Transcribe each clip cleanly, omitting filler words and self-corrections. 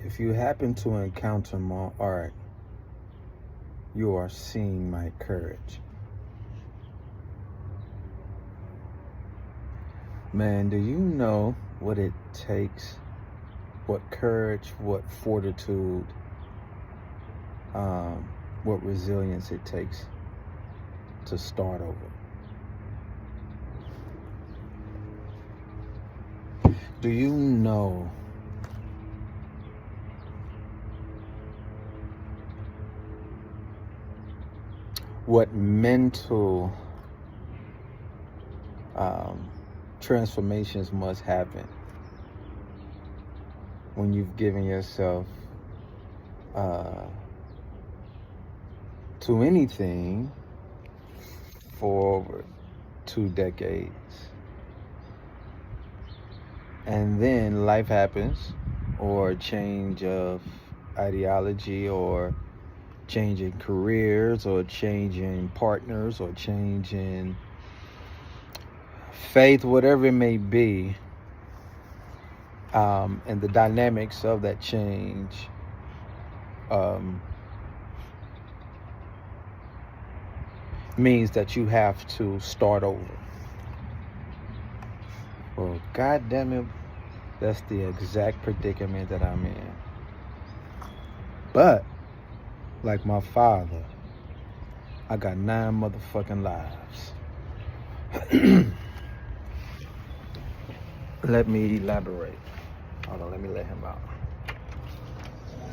If you happen to encounter my art, you are seeing my courage. Man, do you know what it takes? What courage, what fortitude, what resilience it takes to start over? Do you know what mental transformations must happen when you've given yourself to anything for over 2 decades? And then life happens, or a change of ideology, or change in careers, or change in partners, or change in faith, whatever it may be. And the dynamics of that change means that you have to start over. Well, God damn it, that's the exact predicament that I'm in. But, like my father, I got 9 motherfucking lives. Let me elaborate. Hold on, let me let him out.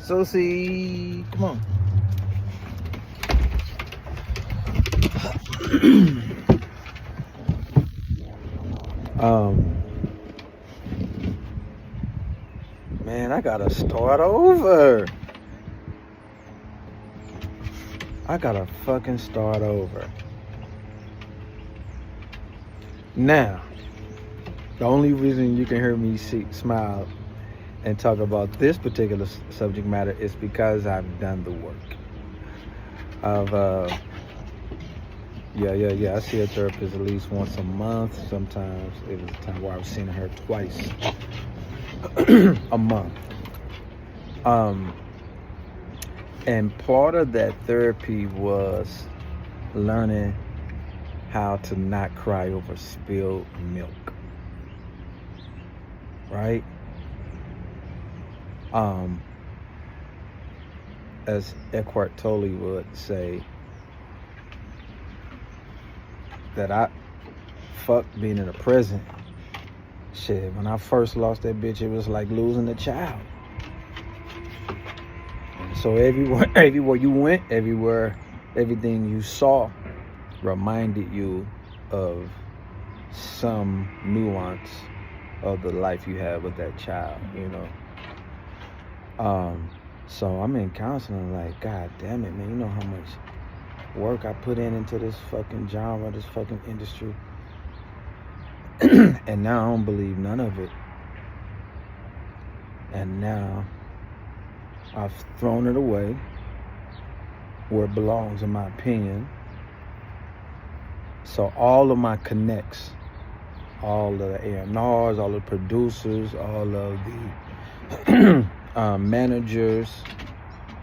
Sosie, come on. Man, I gotta start over. I gotta fucking start over. Now, the only reason you can hear me smile and talk about this particular subject matter is because I've done the work of I see a therapist at least once a month. Sometimes it was a time where I was seeing her twice a month. And part of that therapy was learning how to not cry over spilled milk. Right? As Eckhart Tolle would say, that I fucked being in a prison. Shit, when I first lost that bitch, it was like losing a child. So everywhere you went, everything you saw reminded you of some nuance of the life you had with that child, you know. So I'm in counseling, like, God damn it, man, you know how much work I put into this fucking genre, this fucking industry. And now I don't believe none of it. And now I've thrown it away where it belongs, in my opinion. So all of my connects, all of the A&Rs, all of the producers, all of the managers,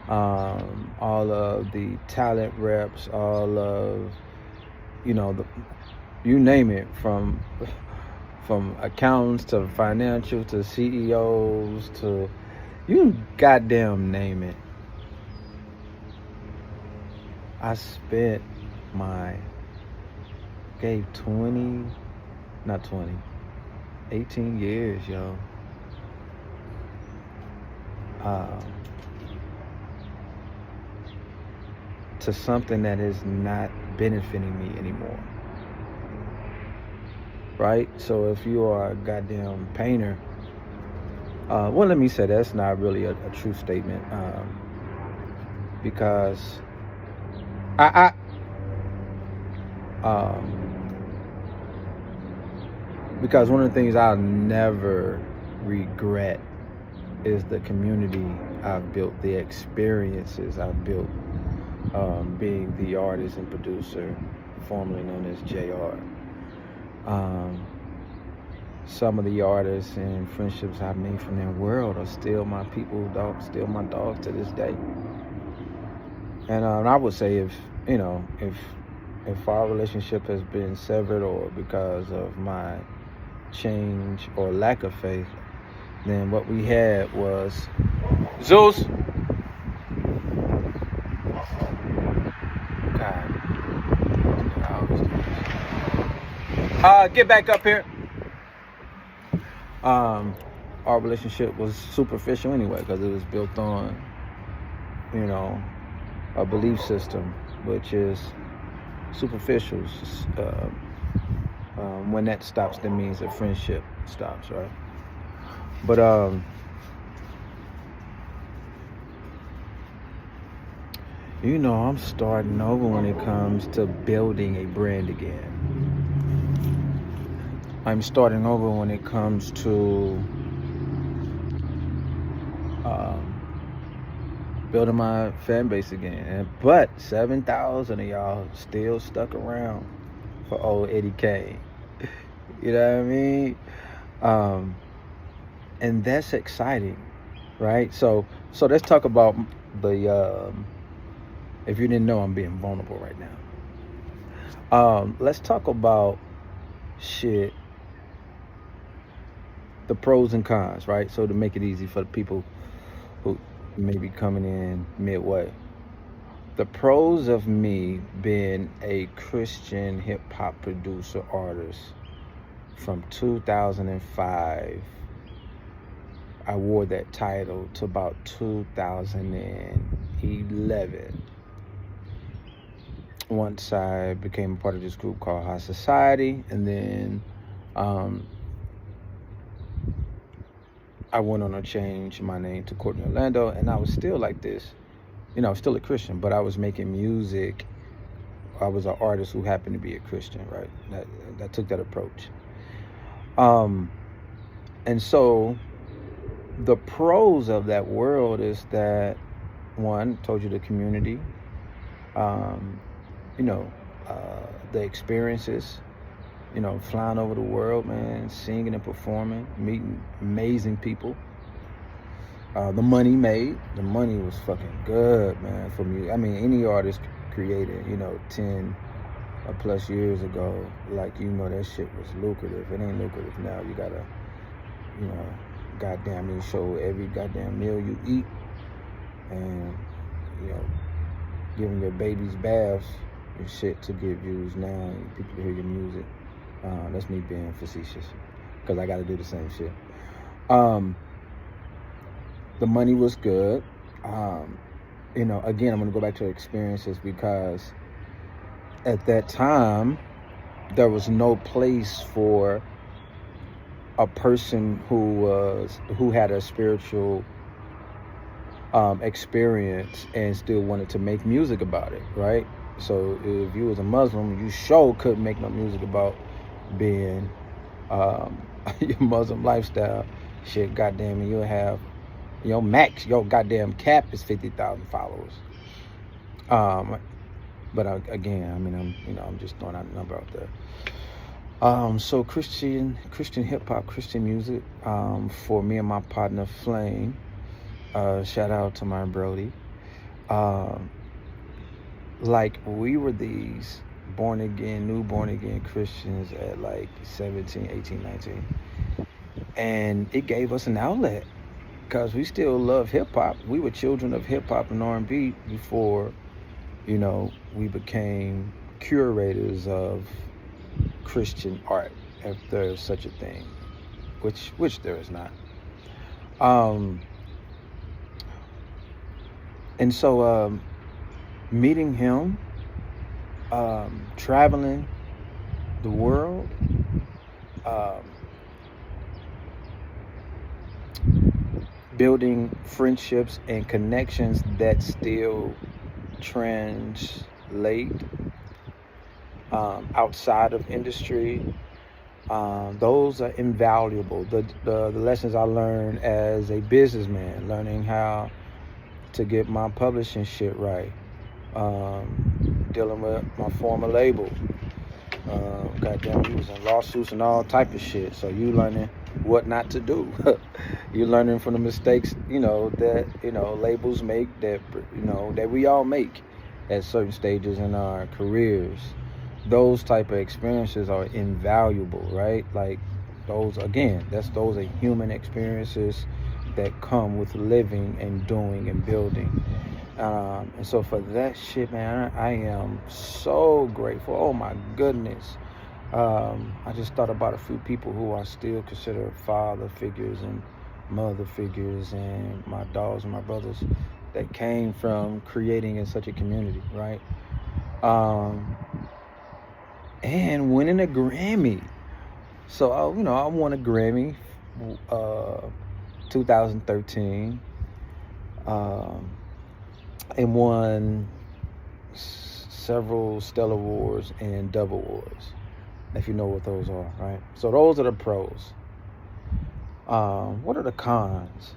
all of the talent reps, all of, you know, you name it, from accountants to financial to CEOs to you goddamn name it. I spent gave 18 years, yo. To something that is not benefiting me anymore. Right? So if you are a goddamn painter, well, let me say that's not really a true statement, because because one of the things I'll never regret is the community I've built, the experiences I've built, being the artist and producer formerly known as JR. some of the artists and friendships I've made from that world are still my people, dog, still my dogs to this day. And I would say if our relationship has been severed or because of my change or lack of faith, then what we had was Zeus. God, I always do this. Get back up here. Our relationship was superficial anyway because it was built on, a belief system, which is superficial. When that stops, that means that friendship stops, right? But I'm starting over when it comes to building a brand again. I'm starting over when it comes to building my fan base again. But 7,000 of y'all still stuck around for old Eddie Kane. You know what I mean? And that's exciting, right? So let's talk about the. If you didn't know, I'm being vulnerable right now. Let's talk about the pros and cons, right? So to make it easy for the people who may be coming in midway. The pros of me being a Christian hip-hop producer artist from 2005, I wore that title to about 2011. Once I became a part of this group called High Society, and then I went on to change my name to Courtney Orlando, and I was still like this. I was still a Christian, but I was making music. I was an artist who happened to be a Christian, right? That took that approach. And so the pros of that world is that, one, told you the community, the experiences, flying over the world, man, singing and performing, meeting amazing people. The money made. The money was fucking good, man, for me. I mean, any artist created, 10 or plus years ago, that shit was lucrative. It ain't lucrative now. You gotta, goddamn near show every goddamn meal you eat, and, giving your babies baths and shit to get views now, and people to hear your music. That's me being facetious, because I got to do the same shit. The money was good. Again, I'm going to go back to experiences, because at that time, there was no place for a person who had a spiritual experience and still wanted to make music about it, right? So if you was a Muslim, you sure couldn't make no music about being your Muslim lifestyle. Shit, goddamn, and you'll have your goddamn cap is 50,000 followers. But again, I'm just throwing out a number out there. So Christian hip hop, Christian music, for me and my partner Flame. Shout out to my Brody. We were these new born again Christians at 17, 18, 19. And it gave us an outlet, because we still love hip hop. We were children of hip hop and R&B before, we became curators of Christian art, if there is such a thing, which there is not. And so meeting him, traveling the world, building friendships and connections that still translate outside of industry, those are invaluable. The lessons I learned as a businessman, learning how to get my publishing shit right, dealing with my former label, Goddamn, you was in lawsuits and all type of shit. So you learning what not to do. You learning from the mistakes, that labels make, that we all make at certain stages in our careers. Those type of experiences are invaluable, right? Like those are human experiences that come with living and doing and building. And so for that shit, man, I am so grateful. Oh my goodness. I just thought about a few people who I still consider father figures and mother figures, and my dogs and my brothers that came from creating in such a community, right? And winning a Grammy. So I won a Grammy, 2013, and won several Stellar Awards and Dove Awards, if you know what those are, right? So those are the pros. What are the cons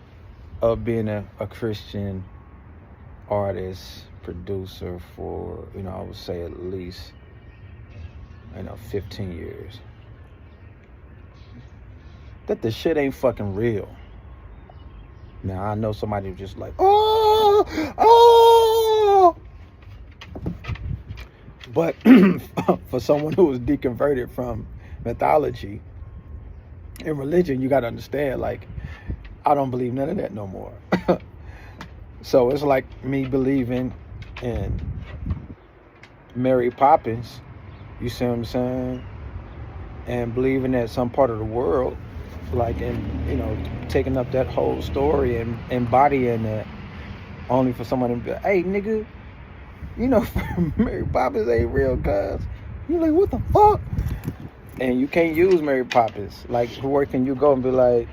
of being a Christian artist, producer for, I would say at least, 15 years? That the shit ain't fucking real. Now, I know somebody was just like, oh! But for someone who was deconverted from mythology and religion, you got to understand, like, I don't believe none of that no more. So it's like me believing in Mary Poppins, you see what I'm saying? And believing that some part of the world, like, taking up that whole story and embodying that, only for someone to be like, hey, nigga, Mary Poppins ain't real, cuz. You're like, what the fuck? And you can't use Mary Poppins. Like, where can you go and be like,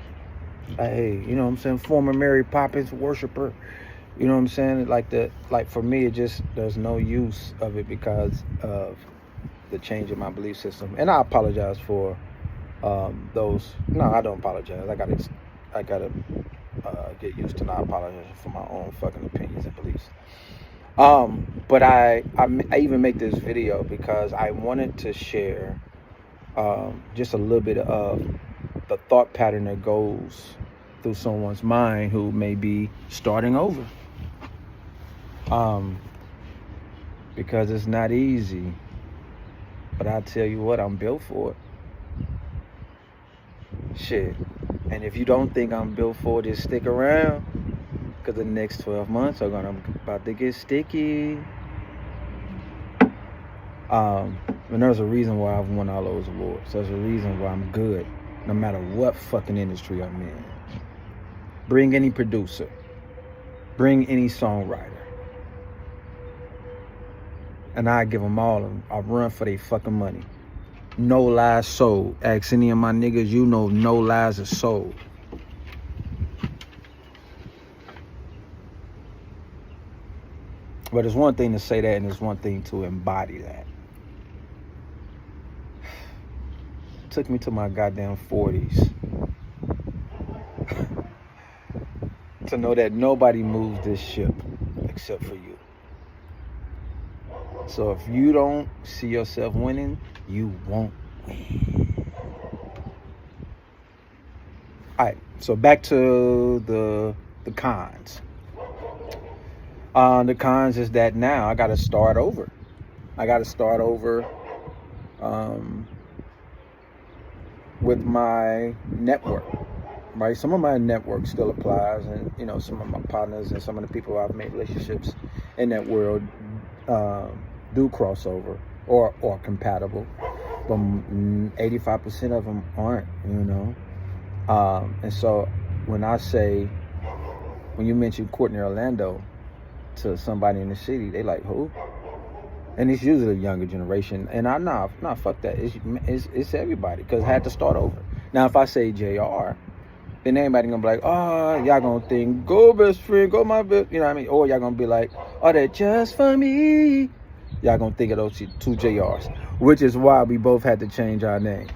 hey, former Mary Poppins worshiper. You know what I'm saying? Like for me, there's no use of it because of the change in my belief system. And I apologize for those. No, I don't apologize. I gotta get used to not apologizing for my own fucking opinions and beliefs. But I even make this video because I wanted to share just a little bit of the thought pattern that goes through someone's mind who may be starting over. Because it's not easy, but I tell you what, I'm built for it. Shit. And if you don't think I'm built for it, just stick around, because the next 12 months are about to get sticky. And there's a reason why I've won all those awards. There's a reason why I'm good, no matter what fucking industry I'm in. Bring any producer. Bring any songwriter. And I give them all, I run for their fucking money. No lies sold. Ask any of my niggas, no lies are sold. But it's one thing to say that, and it's one thing to embody that. It took me to my goddamn 40s to know that nobody moves this ship except for you. So if you don't see yourself winning, you won't win. Alright, so back to the cons. The cons is that now I gotta start over. With my network. Right? Some of my network still applies, and some of my partners and some of the people I've made relationships in that world do cross over or compatible, but 85% of them aren't, and so when you mention Courtney Orlando to somebody in the city, they like, who? And it's usually a younger generation, and fuck that, it's everybody, because I had to start over. Now if I say JR, then everybody gonna be like, oh, y'all gonna think, go best friend, go my best, you know what I mean? Or y'all gonna be like, oh, that just for me. Y'all gonna think of those two JRs, which is why we both had to change our name.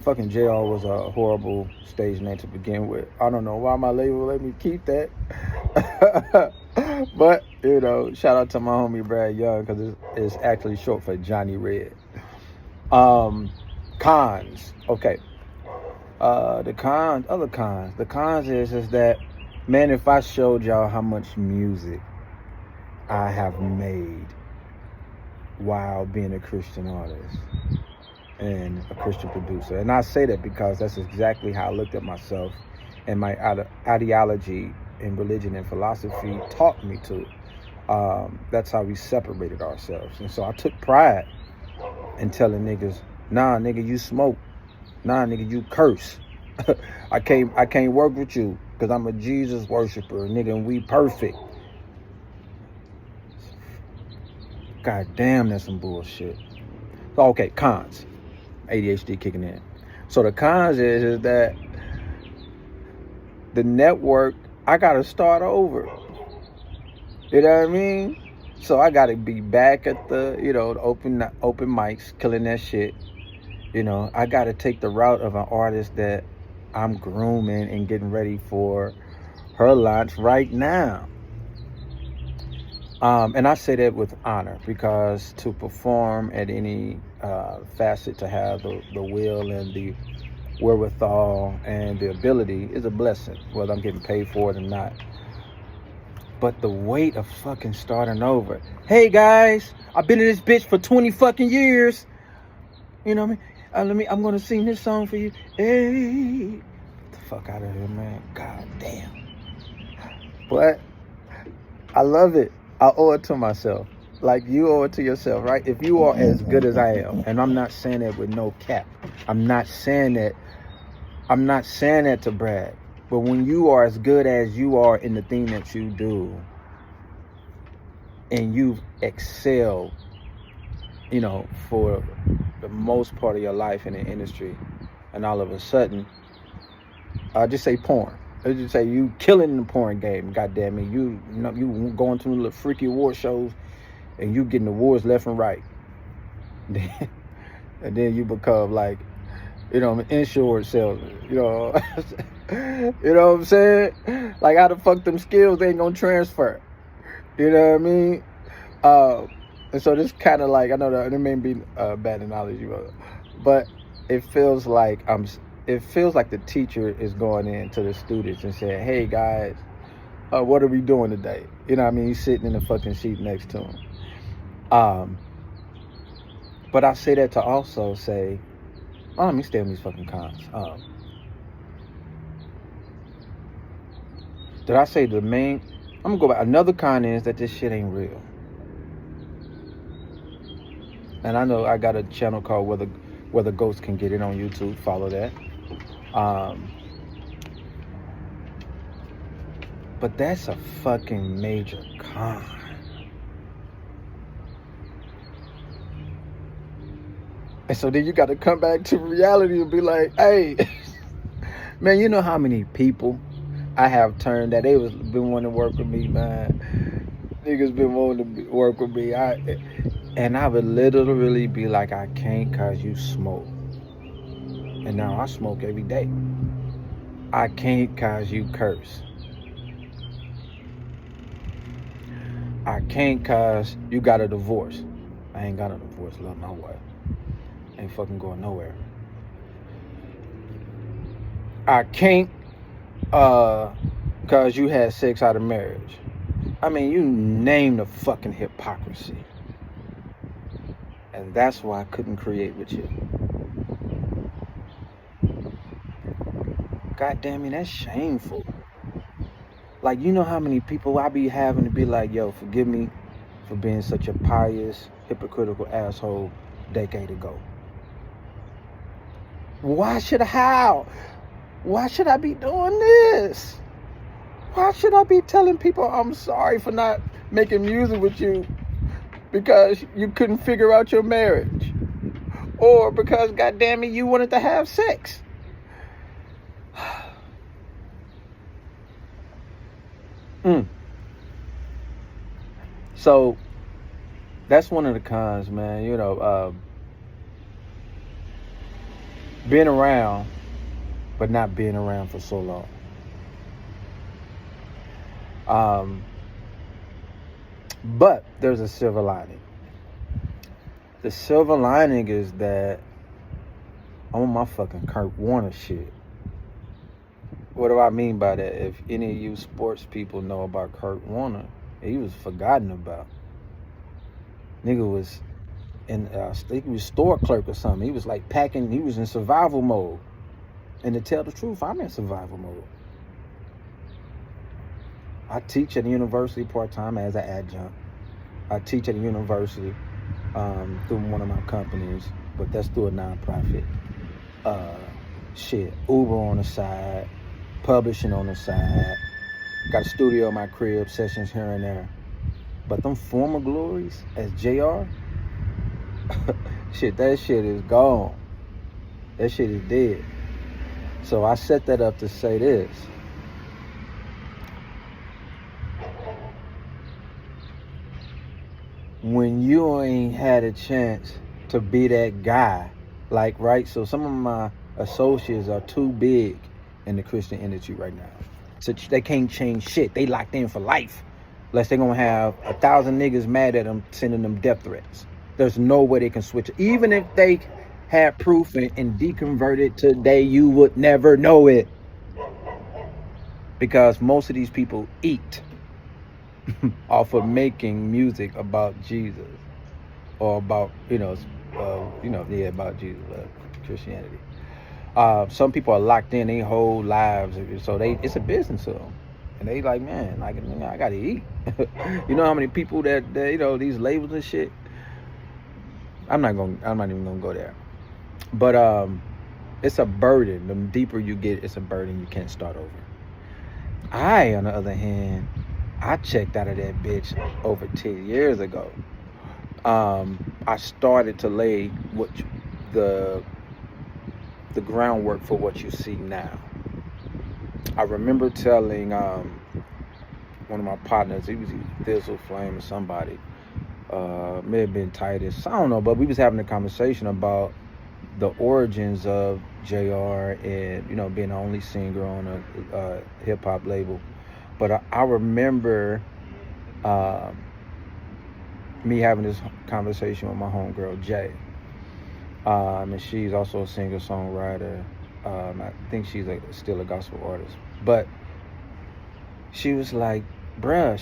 Fucking JR was a horrible stage name to begin with. I don't know why my label let me keep that. But, you know, shout out to my homie Brad Young, because it's actually short for Johnny Red. Cons. Okay. The cons is that, man, if I showed y'all how much music I have made while being a Christian artist and a Christian producer. And I say that because that's exactly how I looked at myself, and my ideology in religion and philosophy taught me to. That's how we separated ourselves. And so I took pride in telling niggas, nah, nigga, you smoke. Nah, nigga, you curse. I can't work with you because I'm a Jesus worshiper, nigga, and we perfect. God damn, that's some bullshit. So, okay, cons. ADHD kicking in. So the cons is that the network, I gotta start over. You know what I mean? So I gotta be back at the, you know, the open mics, killing that shit. You know, I gotta take the route of an artist that I'm grooming and getting ready for her launch right now. And I say that with honor, because to perform at any facet, to have the will and the wherewithal and the ability is a blessing, whether I'm getting paid for it or not. But the weight of fucking starting over. Hey guys, I've been in this bitch for 20 fucking years. You know what I mean? I'm gonna sing this song for you. Hey, get the fuck out of here, man. God damn. But I love it. I owe it to myself. Like you owe it to yourself, right? If you are as good as I am, and I'm not saying that with no cap. I'm not saying that to brag. But when you are as good as you are in the thing that you do, and you've excelled, you know, for the most part of your life in the industry, and all of a sudden, I'll just say porn. Let's just say you killing the porn game. God damn it, you going to the freaky award shows, and you getting awards left and right. And then you become like, you know, an insurance salesman. You know, you know what I'm saying? Like, how the fuck them skills ain't gonna transfer? You know what I mean? And so this kind of like, I know that it may be a bad analogy, but it feels like the teacher is going in to the students and saying, hey guys, what are we doing today? You know what I mean? He's sitting in the fucking seat next to him. But I say that to also say, let me stay on these fucking cons. Did I say the main? I'm gonna go back. Another con is that this shit ain't real. And I know I got a channel called Where the Ghost Can Get It on YouTube. Follow that. But that's a fucking major con. And so then you got to come back to reality and be like, hey, man, you know how many people I have turned that they been wanting to work with me, man. Niggas been wanting to work with me. And I would literally be like, I can't cause you smoke. And now I smoke every day. I can't cause you curse. I can't cause you got a divorce. I ain't got a divorce, love my wife. Ain't fucking going nowhere. I can't cause you had sex out of marriage. I mean, you name the fucking hypocrisy. And that's why I couldn't create with you. God damn it, that's shameful. Like, you know how many people I be having to be like, yo, forgive me for being such a pious, hypocritical asshole decade ago. Why should I be doing this? Why should I be telling people I'm sorry for not making music with you because you couldn't figure out your marriage? Or because, goddamn it, you wanted to have sex? So, that's one of the cons, man. You know, being around, but not being around for so long. But there's a silver lining. The silver lining is that I'm on my fucking Kurt Warner shit. What do I mean by that? If any of you sports people know about Kurt Warner, he was forgotten about. Nigga was in, I think he was store clerk or something. He was like packing, he was in survival mode. And to tell the truth, I'm in survival mode. I teach at a university part-time as an adjunct. I teach at a university through one of my companies, but that's through a nonprofit. Uber on the side, publishing on the side. Got a studio in my crib, sessions here and there. But them former glories as JR, that shit is gone. That shit is dead. So I set that up to say this. When you ain't had a chance to be that guy, like, right? So some of my associates are too big in the Christian industry right now. So they can't change shit. They locked in for life. Unless they're going to have 1,000 niggas mad at them, sending them death threats. There's no way they can switch it. Even if they had proof and deconverted today, you would never know it. Because most of these people eat off of making music about Jesus. Or about, about Jesus, Christianity. Some people are locked in their whole lives, so it's a business to them. And they like, man, I gotta eat. You know how many people that these labels and shit. I'm not even gonna go there. But it's a burden. The deeper you get, it's a burden. You can't start over. On the other hand, I checked out of that bitch over 10 years ago. I started to lay the groundwork for what you see now. I remember telling one of my partners, he was Thistle Flame or somebody, may have been Titus, I don't know, but we was having a conversation about the origins of JR and, being the only singer on a hip-hop label. But I remember me having this conversation with my homegirl, Jay. And she's also a singer-songwriter. I think she's still a gospel artist. But she was like, bruh, it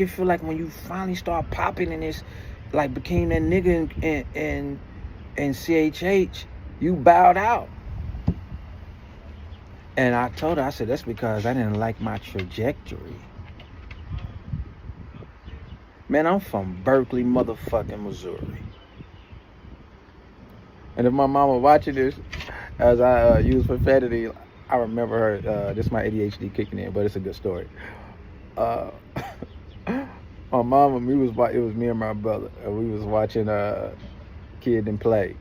feel like when you finally start popping in this, like became that nigga in CHH, you bowed out. And I told her, I said, that's because I didn't like my trajectory. Man, I'm from Berkeley, motherfucking Missouri. And if my mama watching this, as I use profanity, I remember her, this is my ADHD kicking in, but it's a good story. My mama, it was me and my brother, and we was watching Kid and Play.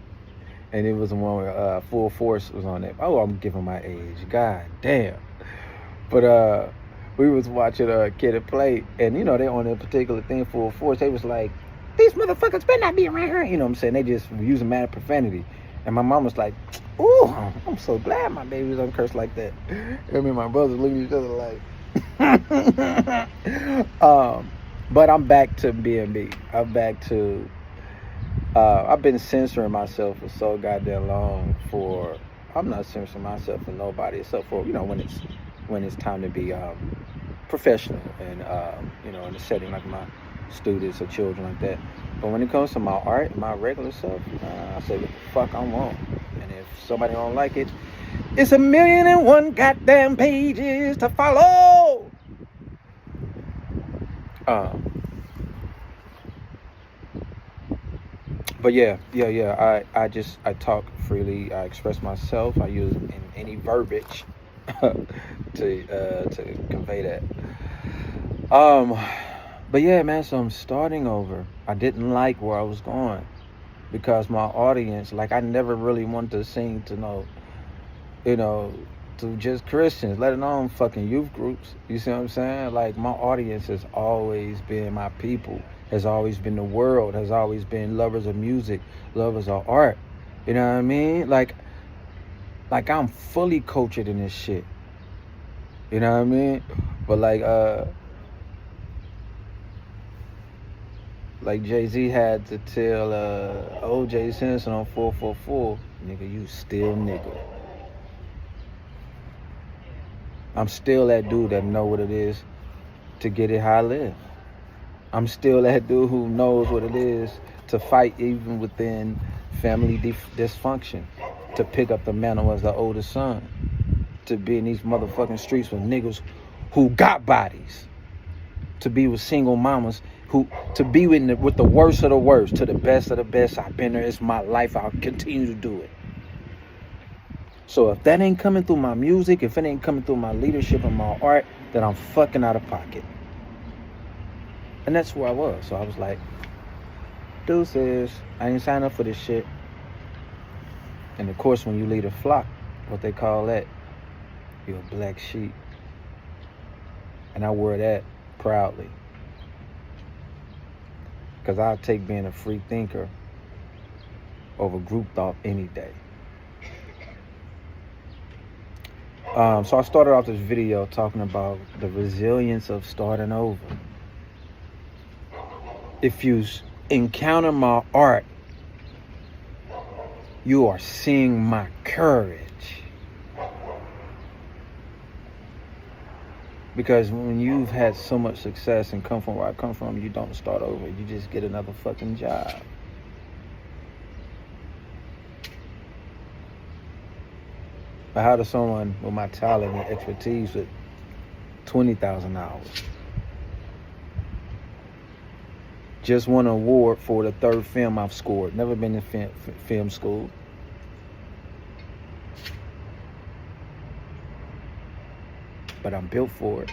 And it was the one where Full Force was on it. Oh, I'm giving my age. God damn. But we was watching Kid and Play, and they on a particular thing, Full Force, they was like, these motherfuckers better not be around here. You know what I'm saying? They just using mad profanity. And my mom was like, ooh, I'm so glad my baby was uncurse like that. And me and my brothers looking at each other like. But I'm back to B&B. I'm back to, I've been censoring myself for so goddamn long I'm not censoring myself for nobody except for, when it's time to be professional and, in a setting like my students or children like that. But when it comes to my art, my regular stuff, I say what the fuck I want. And if somebody don't like it, it's 1,000,001 goddamn pages to follow. But yeah. I talk freely. I express myself. I use any verbiage to convey that. But yeah, man, so I'm starting over. I didn't like where I was going because my audience, I never really wanted to sing to to just Christians, let alone fucking youth groups. You see what I'm saying? My audience has always been my people, has always been the world, has always been lovers of music, lovers of art. You know what I mean? Like I'm fully cultured in this shit. You know what I mean? But Like Jay-Z had to tell O.J. Simpson on 444, nigga, you still nigga. I'm still that dude that know what it is to get it how I live. I'm still that dude who knows what it is to fight even within family dysfunction, to pick up the mantle as the oldest son, to be in these motherfucking streets with niggas who got bodies, to be with single mamas, to be with the worst of the worst, to the best of the best. I've been there. It's my life. I'll continue to do it. So if that ain't coming through my music, if it ain't coming through my leadership and my art, then I'm fucking out of pocket. And that's where I was. So I was like, deuces, I ain't signed up for this shit. And of course, when you lead a flock, what they call that, you're a black sheep. And I wear that proudly. Because I'll take being a free thinker over group thought any day. So I started off this video talking about the resilience of starting over. If you encounter my art, you are seeing my courage. Because when you've had so much success and come from where I come from, you don't start over. You just get another fucking job. But how does someone with my talent and expertise with 20,000 hours just won an award for the third film I've scored? Never been in film school. But I'm built for it.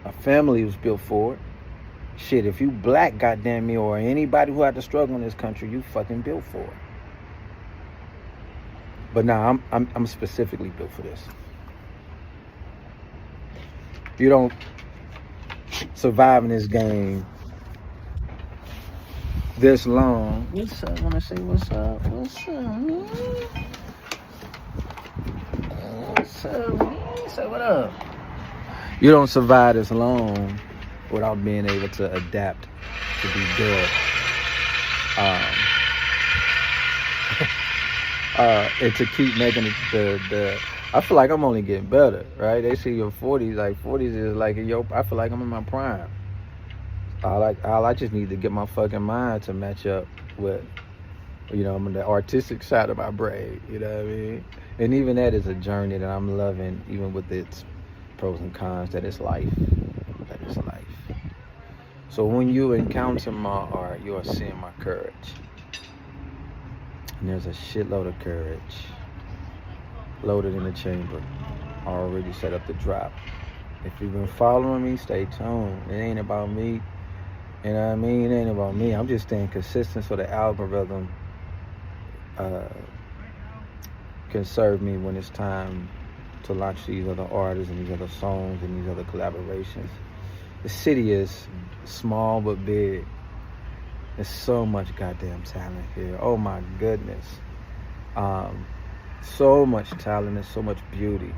My family was built for it. Shit, if you black, goddamn me, or anybody who had to struggle in this country, you fucking built for it. But now I'm specifically built for this. You don't survive in this game this long. What's up? Wanna say what's up? What's up, man? What's up, man? Say what up? You don't survive this long without being able to adapt to be good. And to keep making the I feel like I'm only getting better, right? They see your 40s, like 40s is like I feel like I'm in my prime. I just need to get my fucking mind to match up with, I'm the artistic side of my brain, you know what I mean? And even that is a journey that I'm loving, even with its pros and cons, that it's life. That is life. So when you encounter my art, you are seeing my courage. And there's a shitload of courage loaded in the chamber, already set up to drop. If you've been following me, stay tuned. It ain't about me. You know what I mean? It ain't about me. I'm just staying consistent so the algorithm can serve me when it's time to launch these other artists and these other songs and these other collaborations. The city is small but big. There's so much goddamn talent here. Oh my goodness. So much talent and so much beauty.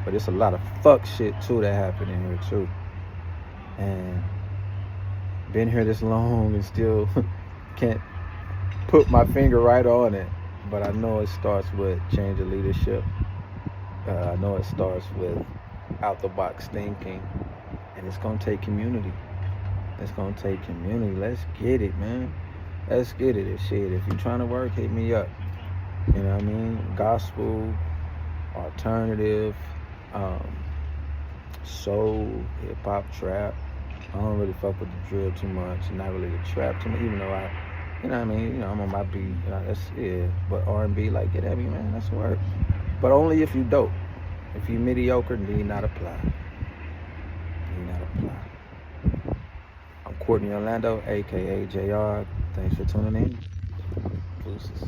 But there's a lot of fuck shit too that happened in here too. And been here this long and still can't put my finger right on it. But I know it starts with change of leadership. I know it starts with out the box thinking. And it's gonna take community. It's gonna take community. Let's get it, man. Let's get it. And shit, if you're trying to work, hit me up. You know what I mean? Gospel, alternative, soul, hip hop, trap. I don't really fuck with the drill too much. Not really the trap too much, even though I'm on my beat. That's it. But R&B, like, get at me, man. That's work. But only if you dope. If you mediocre, need not apply. Need not apply. I'm Courtney Orlando, aka JR. Thanks for tuning in. Deuces.